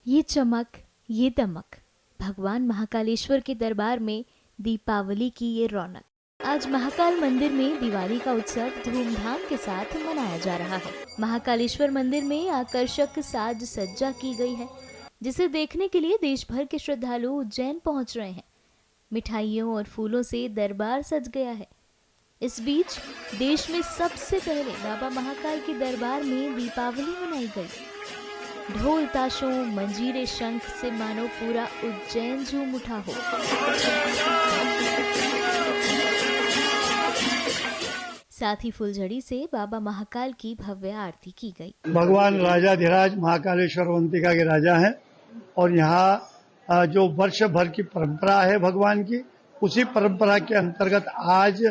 ये चमक, ये दमक, भगवान महाकालेश्वर के दरबार में दीपावली की ये रौनक। आज महाकाल मंदिर में दिवाली का उत्सव धूमधाम के साथ मनाया जा रहा है। महाकालेश्वर मंदिर में आकर्षक साज सज्जा की गई है, जिसे देखने के लिए देश भर के श्रद्धालु उज्जैन पहुंच रहे हैं। मिठाइयों और फूलों से दरबार सज गया है। इस बीच देश में सबसे पहले बाबा महाकाल के दरबार में दीपावली मनाई गई। ढोल ताशों, मंजीरे, शंख से मानो पूरा उज्जैन झूम उठा हो। साथ ही फुलझड़ी से बाबा महाकाल की भव्य आरती की गई। भगवान राजाधिराज महाकालेश्वर अवंतिका के राजा हैं और यहाँ जो वर्ष भर की परंपरा है भगवान की, उसी परंपरा के अंतर्गत आज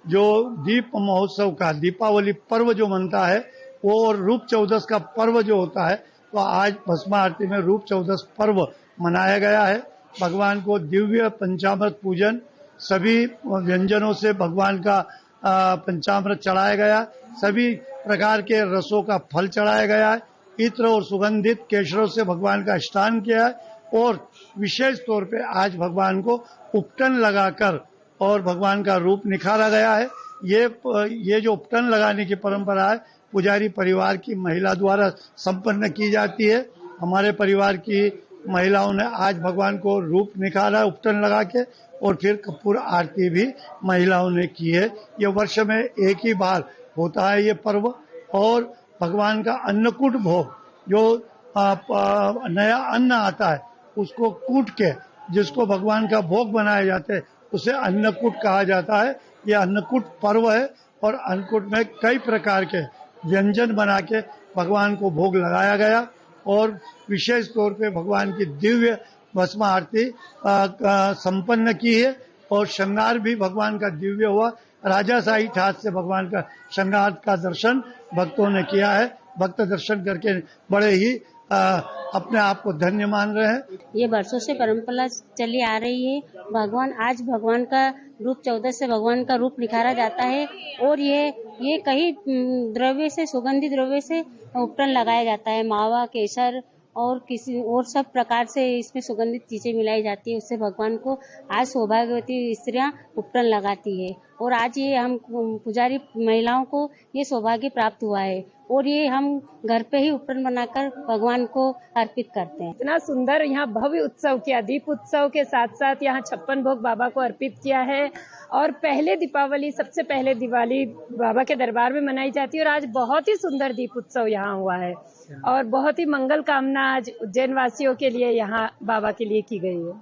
जो दीप महोत्सव का दीपावली पर्व जो मनता है वो और रूप चौदस का पर्व जो होता है, तो आज भस्म आरती में रूप चौदस पर्व मनाया गया है। भगवान को दिव्य पंचामृत पूजन, सभी व्यंजनों से भगवान का पंचामृत चढ़ाया गया, सभी प्रकार के रसों का फल चढ़ाया गया है, इत्र और सुगंधित केशरों से भगवान का स्नान किया है और विशेष तौर पे आज भगवान को उपटन लगाकर और भगवान का रूप निखारा गया है। ये जो उपटन लगाने की परंपरा है पुजारी परिवार की महिला द्वारा संपन्न की जाती है। हमारे परिवार की महिलाओं ने आज भगवान को रूप निखारा उपटन लगा के और फिर कपूर आरती भी महिलाओं ने की है। ये वर्ष में एक ही बार होता है ये पर्व। और भगवान का अन्नकूट भोग, जो नया अन्न आता है उसको कूट के जिसको भगवान का भोग बनाए जाते हैं उसे अन्नकूट कहा जाता है। ये अन्नकूट पर्व है और अन्नकूट में कई प्रकार के व्यंजन बना के भगवान को भोग लगाया गया और विशेष तौर पे भगवान की दिव्य भस्म आरती संपन्न की है और श्रृंगार भी भगवान का दिव्य हुआ। राजाशाही ठाट से भगवान का श्रृंगार का दर्शन भक्तों ने किया है। भक्त दर्शन करके बड़े ही अपने आप को धन्य मान रहे हैं। ये वर्षों से परंपरा चली आ रही है। आज भगवान का रूप चौदस से भगवान का रूप निखारा जाता है और ये कई द्रव्य से, सुगंधित द्रव्य से उपटन लगाया जाता है। मावा, केसर और किसी और सब प्रकार से इसमें सुगंधित चीजें मिलाई जाती है। उससे भगवान को आज सौभाग्यवती स्त्रियां उपटन लगाती है और आज ये हम पुजारी महिलाओं को ये सौभाग्य प्राप्त हुआ है और ये हम घर पे ही उपटन बनाकर भगवान को अर्पित करते हैं। इतना सुंदर यहाँ भव्य उत्सव किया। दीप उत्सव के साथ साथ यहाँ 56 भोग बाबा को अर्पित किया है और सबसे पहले दिवाली बाबा के दरबार में मनाई जाती है और आज बहुत ही सुंदर दीप उत्सव यहाँ हुआ है और बहुत ही मंगल कामना आज उज्जैन वासियों के लिए यहाँ बाबा के लिए की गई है।